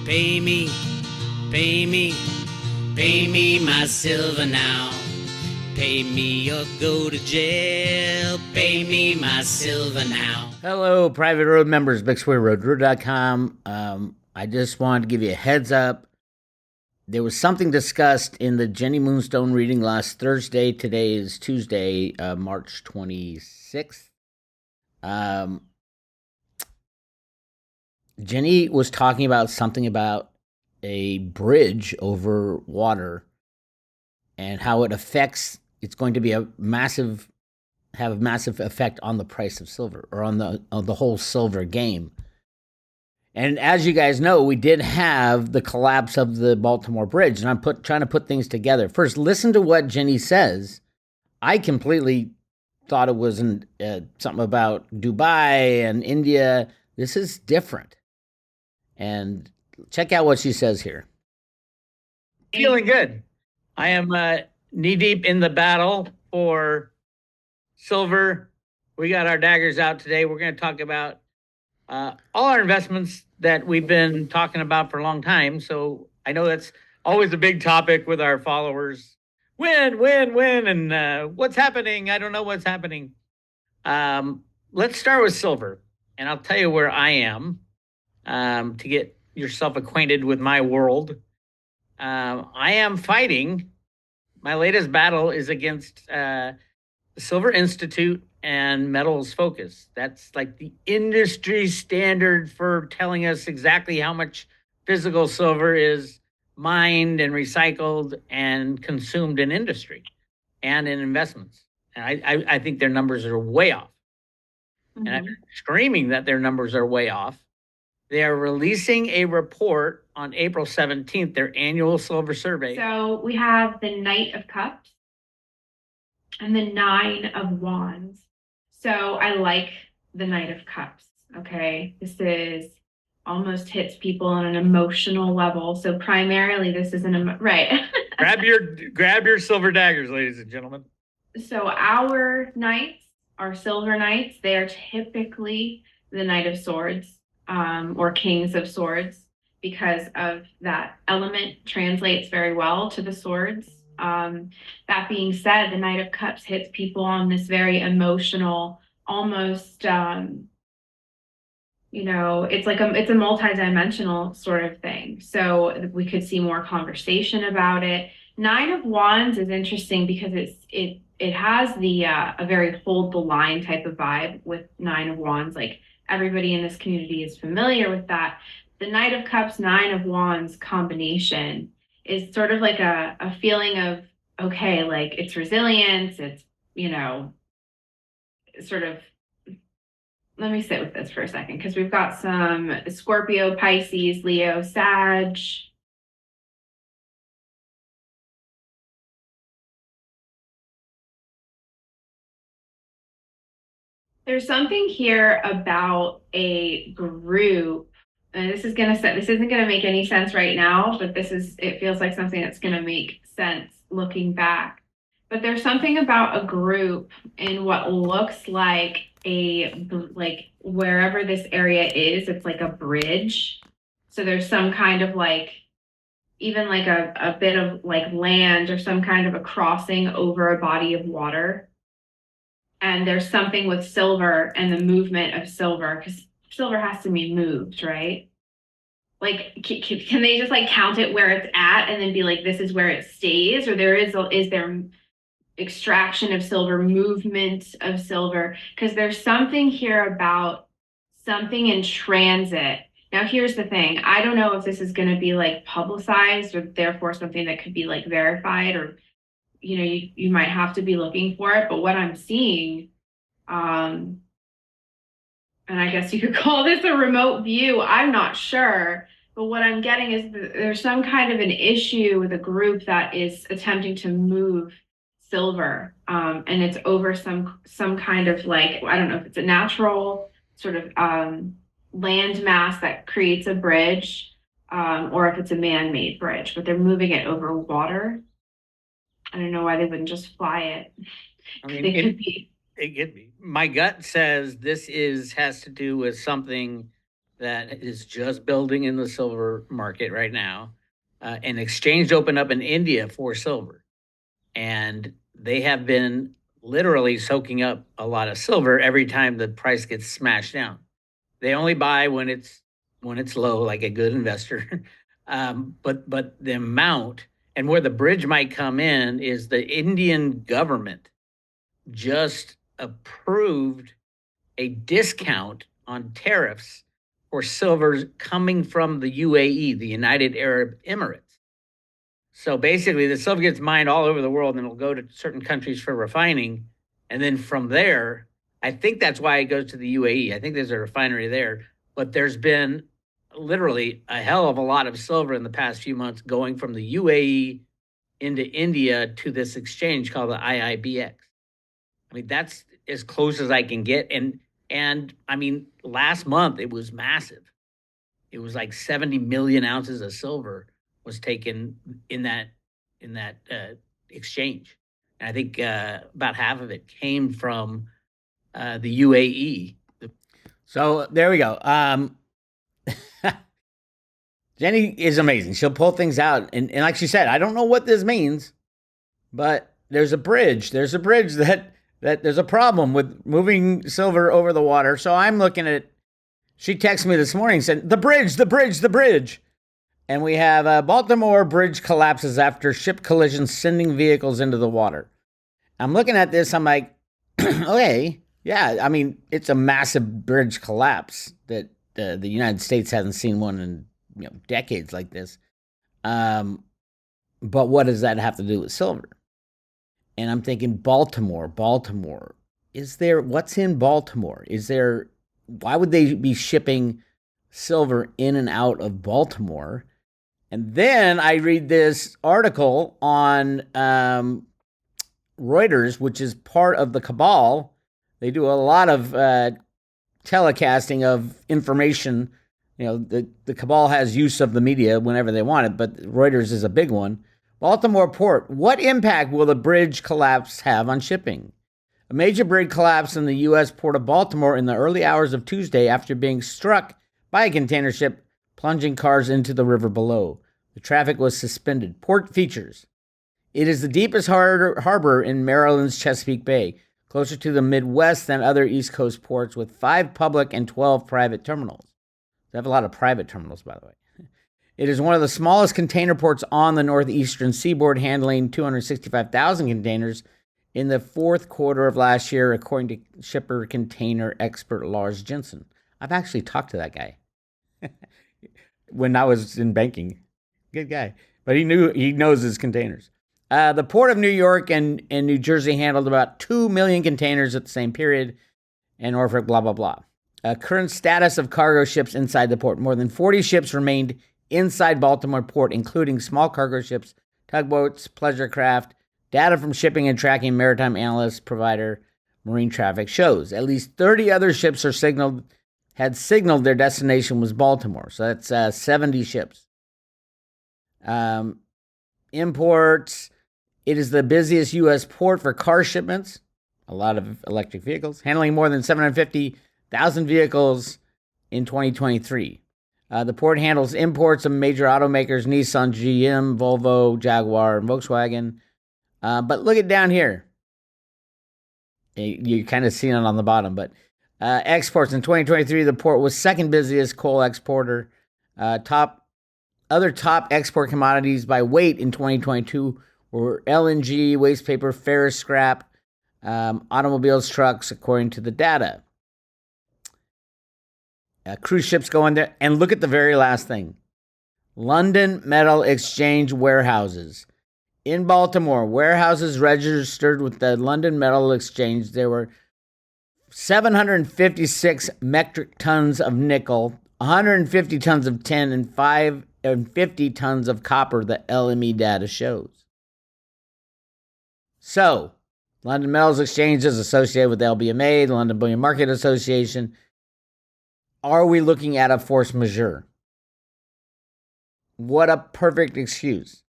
Pay me, pay me, pay me my silver now. Pay me or go to jail. Pay me my silver now. Hello, private road members, Bix Weir, Roota.com. I just wanted to give you a heads up. There was something discussed in the Jenny Moonstone reading last Thursday. Today is Tuesday, March 26th. Jenny was talking about something about a bridge over water and how it's going to be have a massive effect on the price of silver, or on the whole silver game. And as you guys know, we did have the collapse of the Baltimore bridge, and I'm trying to put things together. First, listen to what Jenny says. I completely thought it was something about Dubai and India. This is different. And check out what she says here. Feeling good. I am knee deep in the battle for silver. We got our daggers out today. We're going to talk about all our investments that we've been talking about for a long time. So I know that's always a big topic with our followers. When, and what's happening? I don't know what's happening. Let's start with silver, and I'll tell you where I am to get yourself acquainted with my world. I am fighting. My latest battle is against the Silver Institute and Metals Focus. That's like the industry standard for telling us exactly how much physical silver is mined and recycled and consumed in industry and in investments. And I think their numbers are way off. Mm-hmm. And I'm screaming that their numbers are way off. They are releasing a report on April 17th, their annual silver survey. So we have the Knight of Cups and the Nine of Wands. So I like the Knight of Cups, okay? This is almost hits people on an emotional level. So primarily this is right. grab your silver daggers, ladies and gentlemen. So our knights, our silver knights, they are typically the Knight of Swords. Or Kings of Swords, because of that element translates very well to the swords. That being said, the Knight of Cups hits people on this very emotional, almost, it's a multi-dimensional sort of thing. So we could see more conversation about it. Nine of Wands is interesting because it has the a very hold the line type of vibe with Nine of Wands. Like, everybody in this community is familiar with that. The Knight of Cups, Nine of Wands combination is sort of like a feeling of, okay, like it's resilience. It's, sort of, let me sit with this for a second, because we've got some Scorpio, Pisces, Leo, Sag. There's something here about a group, and this isn't going to make any sense right now, but it feels like something that's going to make sense looking back. But there's something about a group in what looks like wherever this area is, it's like a bridge. So there's some kind of even a bit of land or some kind of a crossing over a body of water. And there's something with silver and the movement of silver, because silver has to be moved, right? Like, can they just count it where it's at and then be like, this is where it stays? Or is there extraction of silver, movement of silver? Because there's something here about something in transit. Now, here's the thing. I don't know if this is going to be publicized, or therefore something that could be verified, or you might have to be looking for it. But what I'm seeing, and I guess you could call this a remote view, I'm not sure. But what I'm getting is there's some kind of an issue with a group that is attempting to move silver. And it's over some kind of I don't know if it's a natural sort of land mass that creates a bridge, or if it's a man-made bridge, but they're moving it over water. I don't know why they wouldn't just fly it. I mean, it could be. My gut says this has to do with something that is just building in the silver market right now. An exchange opened up in India for silver, and they have been literally soaking up a lot of silver every time the price gets smashed down. They only buy when it's low, like a good investor. But the amount and where the bridge might come in is the Indian government just approved a discount on tariffs for silver coming from the UAE, the United Arab Emirates. So basically, the silver gets mined all over the world and it'll go to certain countries for refining. And then from there, I think that's why it goes to the UAE. I think there's a refinery there. But there's been literally a hell of a lot of silver in the past few months going from the UAE into India to this exchange called the IIBX. I mean, that's as close as I can get. And I mean, last month it was massive. It was like 70 million ounces of silver was taken in that exchange. And I think about half of it came from the UAE. So there we go. Jenny is amazing. She'll pull things out. And like she said, I don't know what this means, but there's a bridge. There's a bridge that there's a problem with moving silver over the water. So I'm looking at it. She texted me this morning, said, the bridge. And we have a Baltimore bridge collapses after ship collision sending vehicles into the water. I'm looking at this. I'm like, okay, yeah. I mean, it's a massive bridge collapse that the United States hasn't seen one in decades like this. But what does that have to do with silver? And I'm thinking Baltimore. What's in Baltimore? Why would they be shipping silver in and out of Baltimore? And then I read this article on Reuters, which is part of the cabal. They do a lot of telecasting of information. The cabal has use of the media whenever they want it, but Reuters is a big one. Baltimore Port. What impact will the bridge collapse have on shipping? A major bridge collapsed in the U.S. port of Baltimore in the early hours of Tuesday after being struck by a container ship, plunging cars into the river below. The traffic was suspended. Port features. It is the deepest harbor in Maryland's Chesapeake Bay, closer to the Midwest than other East Coast ports, with 5 public and 12 private terminals. They have a lot of private terminals, by the way. It is one of the smallest container ports on the northeastern seaboard, handling 265,000 containers in the fourth quarter of last year, according to shipper container expert Lars Jensen. I've actually talked to that guy when I was in banking. Good guy. But he knows his containers. The Port of New York and New Jersey handled about 2 million containers at the same period, and Norfolk, blah, blah, blah. Current status of cargo ships inside the port. More than 40 ships remained inside Baltimore Port, including small cargo ships, tugboats, pleasure craft. Data from shipping and tracking maritime analyst provider Marine Traffic shows at least 30 other ships had signaled their destination was Baltimore. So that's 70 ships. Imports. It is the busiest U.S. port for car shipments, a lot of electric vehicles, handling more than 750,000 vehicles in 2023. The port handles imports of major automakers, Nissan, GM, Volvo, Jaguar, and Volkswagen. But look at down here. You kind of see it on the bottom, but exports in 2023, the port was second busiest coal exporter. Other top export commodities by weight in 2022 were LNG, waste paper, ferrous scrap, automobiles, trucks, according to the data. Cruise ships go in there. And look at the very last thing. London Metal Exchange warehouses. In Baltimore, warehouses registered with the London Metal Exchange, there were 756 metric tons of nickel, 150 tons of tin, and 50 tons of copper, the LME data shows. So, London Metals Exchange is associated with LBMA, the London Bullion Market Association. Are we looking at a force majeure? What a perfect excuse.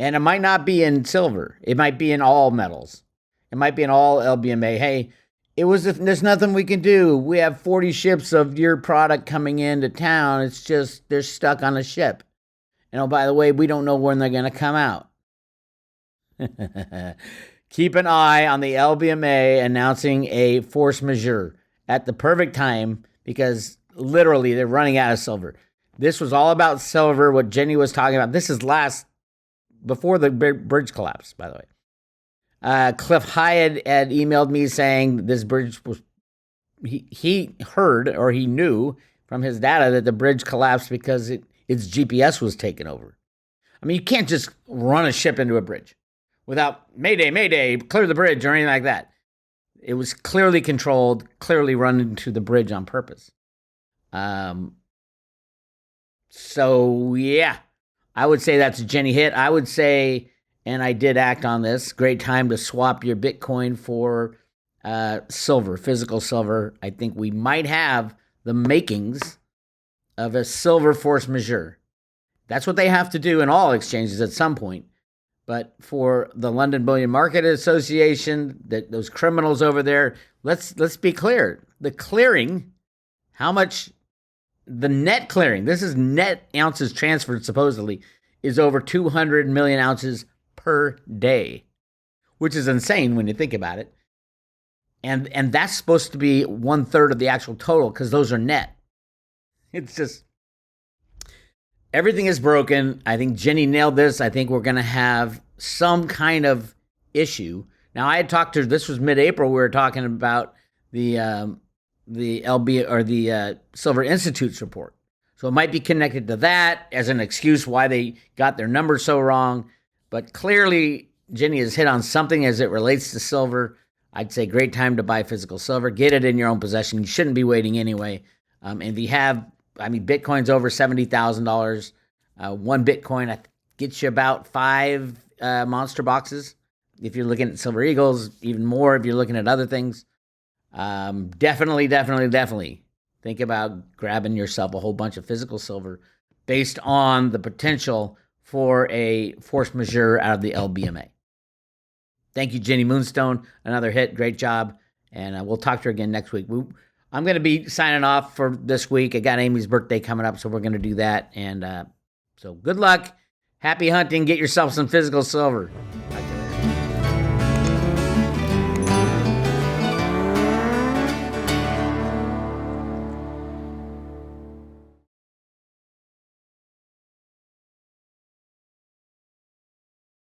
And it might not be in silver. It might be in all metals. It might be in all LBMA. Hey, there's nothing we can do. We have 40 ships of your product coming into town. It's just, they're stuck on a ship. And oh, by the way, we don't know when they're going to come out. Keep an eye on the LBMA announcing a force majeure at the perfect time because literally they're running out of silver. This was all about silver, what Jenny was talking about. This is before the bridge collapse, by the way. Cliff Hyatt had emailed me saying this bridge was, he heard or he knew from his data that the bridge collapsed because its GPS was taken over. I mean, you can't just run a ship into a bridge without Mayday, Mayday, clear the bridge or anything like that. It was clearly controlled, clearly run into the bridge on purpose. So, yeah, I would say that's a Jenny hit. I would say, and I did act on this, great time to swap your Bitcoin for silver, physical silver. I think we might have the makings of a silver force majeure. That's what they have to do in all exchanges at some point. But for the London Bullion Market Association, those criminals over there, let's be clear. The clearing, how much, the net clearing, this is net ounces transferred supposedly, is over 200 million ounces per day, which is insane when you think about it. And that's supposed to be 1/3 of the actual total because those are net. It's just, everything is broken. I think Jenny nailed this. I think we're going to have some kind of issue. Now, I had talked to her, this was mid-April, we were talking about the LB or the Silver Institute's report. So it might be connected to that as an excuse why they got their numbers so wrong. But clearly, Jenny has hit on something as it relates to silver. I'd say great time to buy physical silver. Get it in your own possession. You shouldn't be waiting anyway. And if you have, Bitcoin's over $70,000. One Bitcoin gets you about 5 monster boxes. If you're looking at Silver Eagles, even more if you're looking at other things. Definitely think about grabbing yourself a whole bunch of physical silver based on the potential for a force majeure out of the LBMA. Thank you, Jenny Moonstone. Another hit. Great job. And we'll talk to her again next week. I'm going to be signing off for this week. I got Amy's birthday coming up, so we're going to do that. And so good luck. Happy hunting. Get yourself some physical silver.